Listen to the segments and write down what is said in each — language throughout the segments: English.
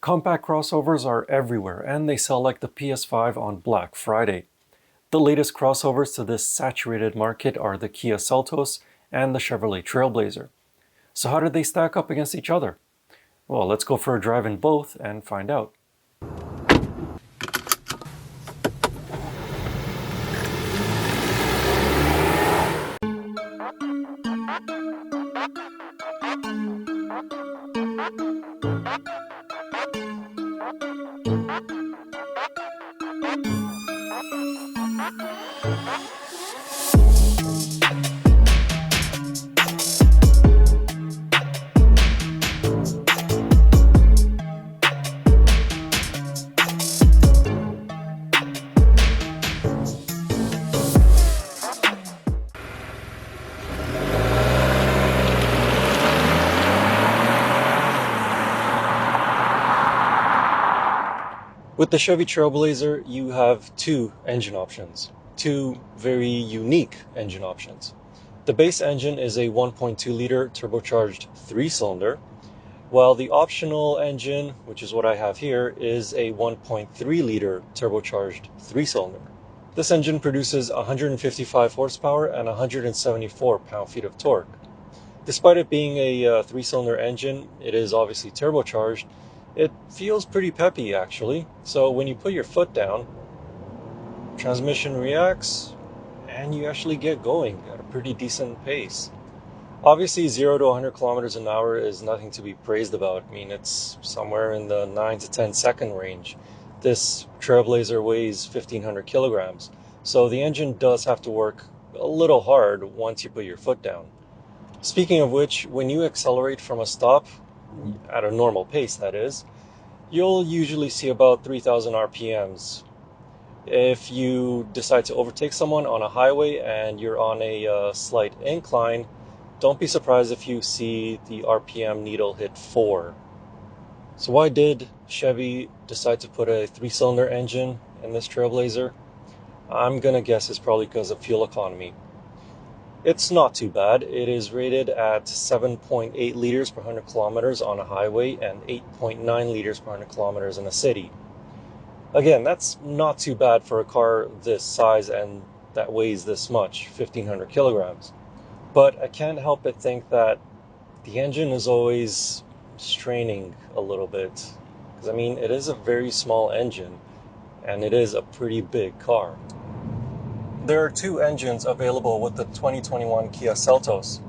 Compact crossovers are everywhere, and they sell like the PS5 on Black Friday. The latest crossovers to this saturated market are the Kia Seltos and the Chevrolet Trailblazer. So how did they stack up against each other? Well, let's go for a drive in both and find out. With the Chevy Trailblazer, you have two engine options, two very unique engine options. The base engine is a 1.2-liter turbocharged 3-cylinder, while the optional engine, which is what I have here, is a 1.3-liter turbocharged 3-cylinder. This engine produces 155 horsepower and 174 pound-feet of torque. Despite it being a 3-cylinder engine, it is obviously turbocharged. It feels pretty peppy, actually. So when you put your foot down, transmission reacts and you actually get going at a pretty decent pace. Obviously, 0 to 100 kilometers an hour is nothing to be praised about. I mean, it's somewhere in the 9 to 10 second range. This Trailblazer weighs 1,500 kilograms. So the engine does have to work a little hard once you put your foot down. Speaking of which, when you accelerate from a stop, at a normal pace that is, you'll usually see about 3,000 RPMs. If you decide to overtake someone on a highway and you're on a slight incline, don't be surprised if you see the RPM needle hit 4. So why did Chevy decide to put a 3-cylinder engine in this Trailblazer? I'm gonna guess it's probably because of fuel economy. It's not too bad. It is rated at 7.8 liters per 100 kilometers on a highway and 8.9 liters per 100 kilometers in a city. Again, that's not too bad for a car this size and that weighs this much, 1,500 kilograms. But I can't help but think that the engine is always straining a little bit. Because, I mean, it is a very small engine and it is a pretty big car. There are two engines available with the 2021 Kia Seltos.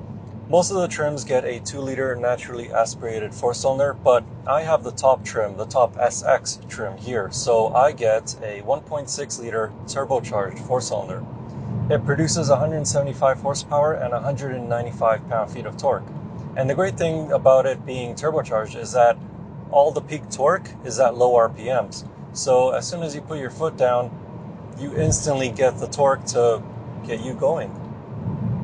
Most of the trims get a 2-liter naturally aspirated 4-cylinder, but I have the top trim, the top SX trim here, so I get a 1.6-liter turbocharged 4-cylinder. It produces 175 horsepower and 195 pound-feet of torque. And the great thing about it being turbocharged is that all the peak torque is at low RPMs. So as soon as you put your foot down, you instantly get the torque to get you going.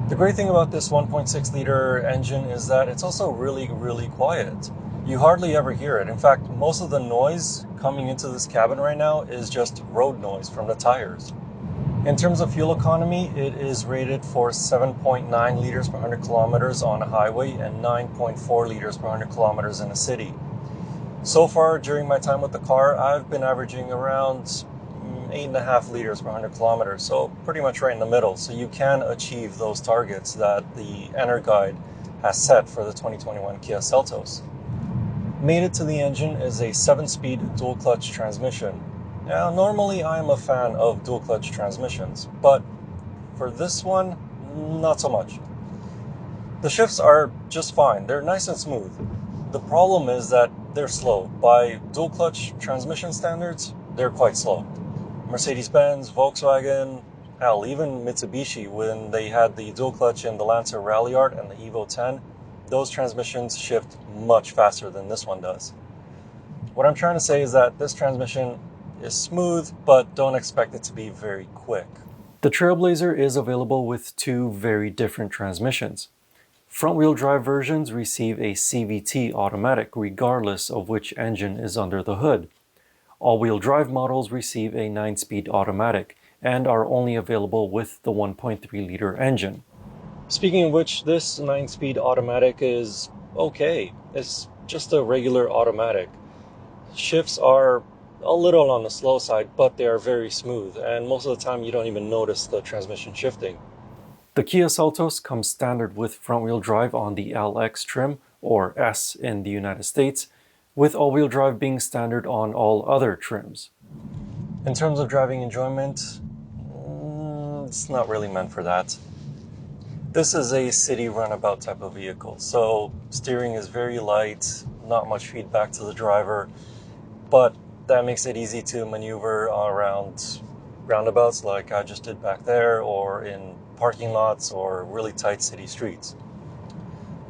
The great thing about this 1.6-liter engine is that it's also really, really quiet. You hardly ever hear it. In fact, most of the noise coming into this cabin right now is just road noise from the tires. In terms of fuel economy, it is rated for 7.9 liters per 100 kilometers on a highway and 9.4 liters per 100 kilometers in a city. So far, during my time with the car, I've been averaging around 8.5 liters per 100 kilometers, so pretty much right in the middle. So you can achieve those targets that the EnerGuide has set for the 2021 Kia Seltos. Mated to the engine is a 7-speed dual-clutch transmission. Now, normally I'm a fan of dual-clutch transmissions, but for this one, not so much. The shifts are just fine. They're nice and smooth. The problem is that they're slow. By dual-clutch transmission standards, they're quite slow. Mercedes-Benz, Volkswagen, hell, even Mitsubishi, when they had the dual clutch in the Lancer Rally Art and the Evo 10, those transmissions shift much faster than this one does. What I'm trying to say is that this transmission is smooth, but don't expect it to be very quick. The Trailblazer is available with two very different transmissions. Front-wheel drive versions receive a CVT automatic regardless of which engine is under the hood. All-wheel drive models receive a 9-speed automatic and are only available with the 1.3-liter engine. Speaking of which, this 9-speed automatic is okay. It's just a regular automatic. Shifts are a little on the slow side, but they are very smooth, and most of the time you don't even notice the transmission shifting. The Kia Seltos comes standard with front-wheel drive on the LX trim, or S in the United States, with all-wheel drive being standard on all other trims. In terms of driving enjoyment, it's not really meant for that. This is a city runabout type of vehicle, so steering is very light, not much feedback to the driver, but that makes it easy to maneuver around roundabouts like I just did back there, or in parking lots or really tight city streets.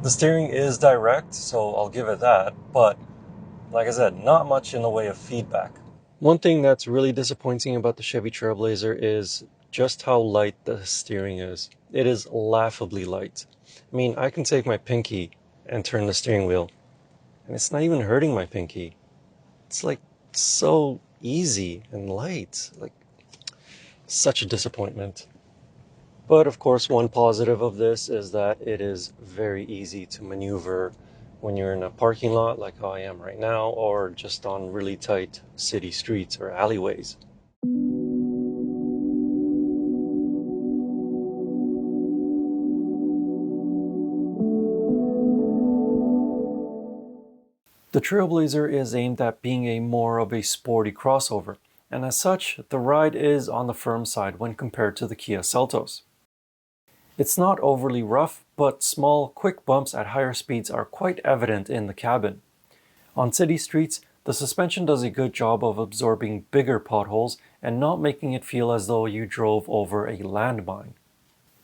The steering is direct, so I'll give it that, but like I said, not much in the way of feedback. One thing that's really disappointing about the Chevy Trailblazer is just how light the steering is. It is laughably light. I mean, I can take my pinky and turn the steering wheel, and it's not even hurting my pinky. It's like so easy and light. Like, such a disappointment. But of course, one positive of this is that it is very easy to maneuver when you're in a parking lot like how I am right now, or just on really tight city streets or alleyways. The Trailblazer is aimed at being more of a sporty crossover, and as such, the ride is on the firm side when compared to the Kia Seltos. It's not overly rough, but small, quick bumps at higher speeds are quite evident in the cabin. On city streets, the suspension does a good job of absorbing bigger potholes and not making it feel as though you drove over a landmine.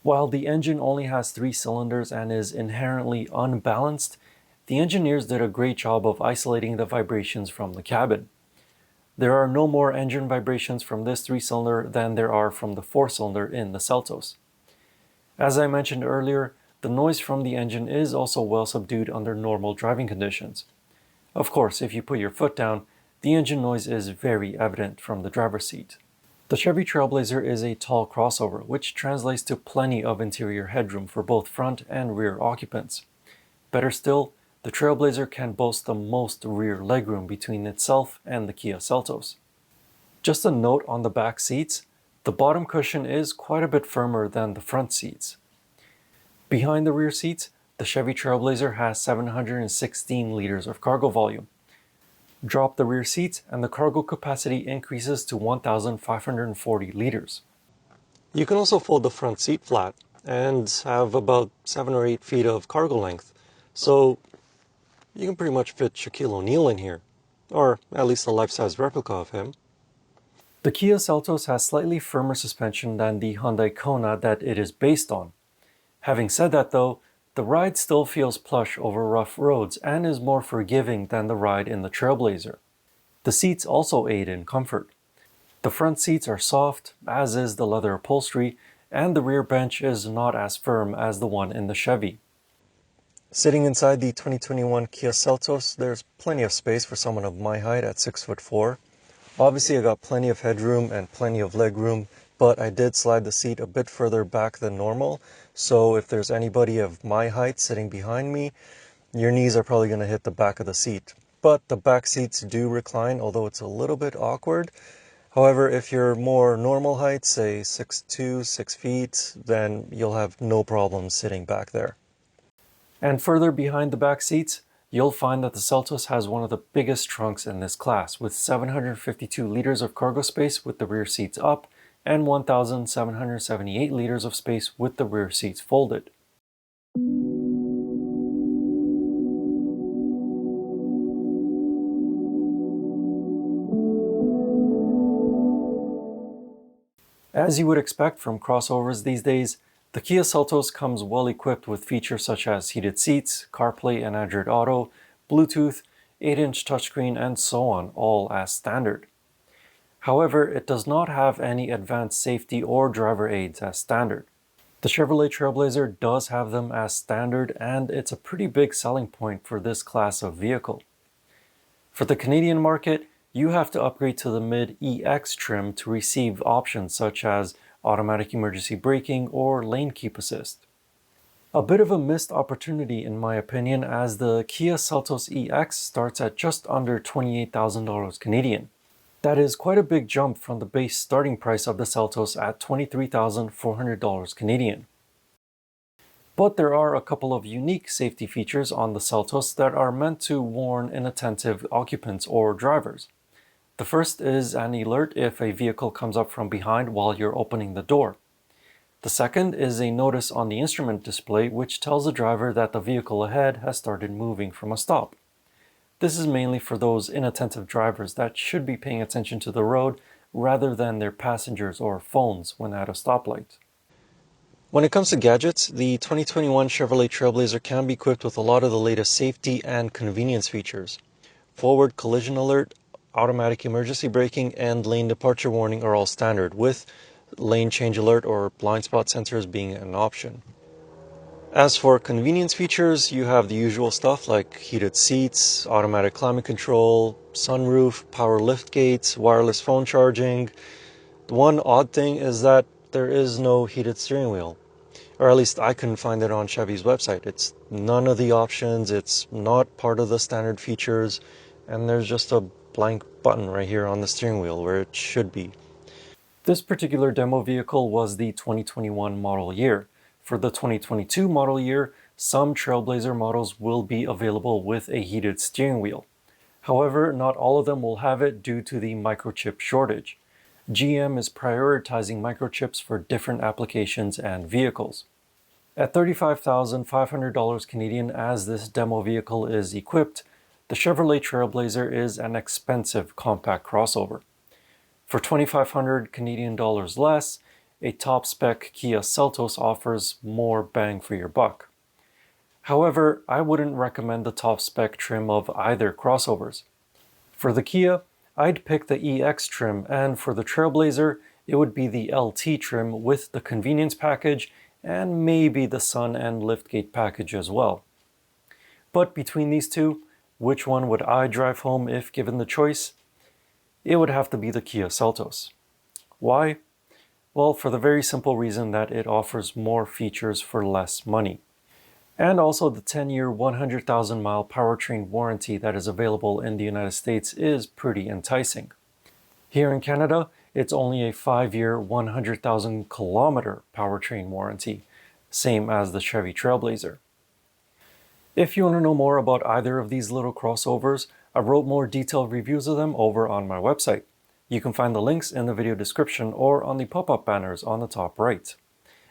While the engine only has 3 cylinders and is inherently unbalanced, the engineers did a great job of isolating the vibrations from the cabin. There are no more engine vibrations from this 3-cylinder than there are from the 4-cylinder in the Seltos. As I mentioned earlier, the noise from the engine is also well subdued under normal driving conditions. Of course, if you put your foot down, the engine noise is very evident from the driver's seat. The Chevy Trailblazer is a tall crossover, which translates to plenty of interior headroom for both front and rear occupants. Better still, the Trailblazer can boast the most rear legroom between itself and the Kia Seltos. Just a note on the back seats, the bottom cushion is quite a bit firmer than the front seats. Behind the rear seats, the Chevy Trailblazer has 716 liters of cargo volume. Drop the rear seats and the cargo capacity increases to 1,540 liters. You can also fold the front seat flat and have about 7 or 8 feet of cargo length. So you can pretty much fit Shaquille O'Neal in here, or at least a life-size replica of him. The Kia Seltos has slightly firmer suspension than the Hyundai Kona that it is based on. Having said that though, the ride still feels plush over rough roads and is more forgiving than the ride in the Trailblazer. The seats also aid in comfort. The front seats are soft, as is the leather upholstery, and the rear bench is not as firm as the one in the Chevy. Sitting inside the 2021 Kia Seltos, there's plenty of space for someone of my height at 6'4". Obviously I got plenty of headroom and plenty of legroom, but I did slide the seat a bit further back than normal, so if there's anybody of my height sitting behind me, your knees are probably going to hit the back of the seat. But the back seats do recline, although it's a little bit awkward. However, if you're more normal height, say 6'2", 6 feet, then you'll have no problem sitting back there. And further behind the back seats, you'll find that the Seltos has one of the biggest trunks in this class, with 752 liters of cargo space with the rear seats up, and 1,778 liters of space with the rear seats folded. As you would expect from crossovers these days, the Kia Seltos comes well equipped with features such as heated seats, CarPlay and Android Auto, Bluetooth, 8-inch touchscreen, and so on, all as standard. However, it does not have any advanced safety or driver aids as standard. The Chevrolet Trailblazer does have them as standard, and it's a pretty big selling point for this class of vehicle. For the Canadian market, you have to upgrade to the mid-EX trim to receive options such as automatic emergency braking or lane keep assist. A bit of a missed opportunity in my opinion, as the Kia Seltos EX starts at just under $28,000 Canadian. That is quite a big jump from the base starting price of the Seltos at $23,400 Canadian. But there are a couple of unique safety features on the Seltos that are meant to warn inattentive occupants or drivers. The first is an alert if a vehicle comes up from behind while you're opening the door. The second is a notice on the instrument display which tells the driver that the vehicle ahead has started moving from a stop. This is mainly for those inattentive drivers that should be paying attention to the road rather than their passengers or phones when at a stoplight. When it comes to gadgets, the 2021 Chevrolet Trailblazer can be equipped with a lot of the latest safety and convenience features. Forward collision alert, automatic emergency braking, and lane departure warning are all standard, with lane change alert or blind spot sensors being an option. As for convenience features, you have the usual stuff like heated seats, automatic climate control, sunroof, power lift gates, wireless phone charging. The one odd thing is that there is no heated steering wheel. Or at least I couldn't find it on Chevy's website. It's none of the options, it's not part of the standard features, and there's just a blank button right here on the steering wheel where it should be. This particular demo vehicle was the 2021 model year. For the 2022 model year, some Trailblazer models will be available with a heated steering wheel. However, not all of them will have it due to the microchip shortage. GM is prioritizing microchips for different applications and vehicles. At $35,500 Canadian as this demo vehicle is equipped, the Chevrolet Trailblazer is an expensive compact crossover. For $2,500 Canadian dollars less, a top-spec Kia Seltos offers more bang for your buck. However, I wouldn't recommend the top-spec trim of either crossovers. For the Kia, I'd pick the EX trim, and for the Trailblazer, it would be the LT trim with the convenience package and maybe the sun and liftgate package as well. But between these two, which one would I drive home if given the choice? It would have to be the Kia Seltos. Why? Well, for the very simple reason that it offers more features for less money. And also the 10-year, 100,000-mile powertrain warranty that is available in the United States is pretty enticing. Here in Canada, it's only a 5-year, 100,000-kilometer powertrain warranty, same as the Chevy Trailblazer. If you want to know more about either of these little crossovers, I wrote more detailed reviews of them over on my website. You can find the links in the video description or on the pop-up banners on the top right.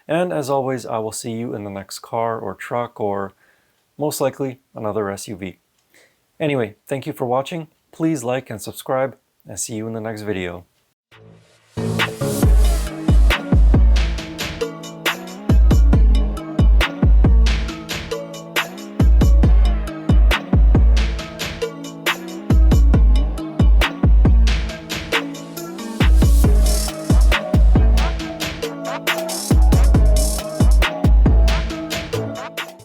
And as always, I will see you in the next car or truck or most likely another SUV. Anyway, thank you for watching. Please like and subscribe, and see you in the next video.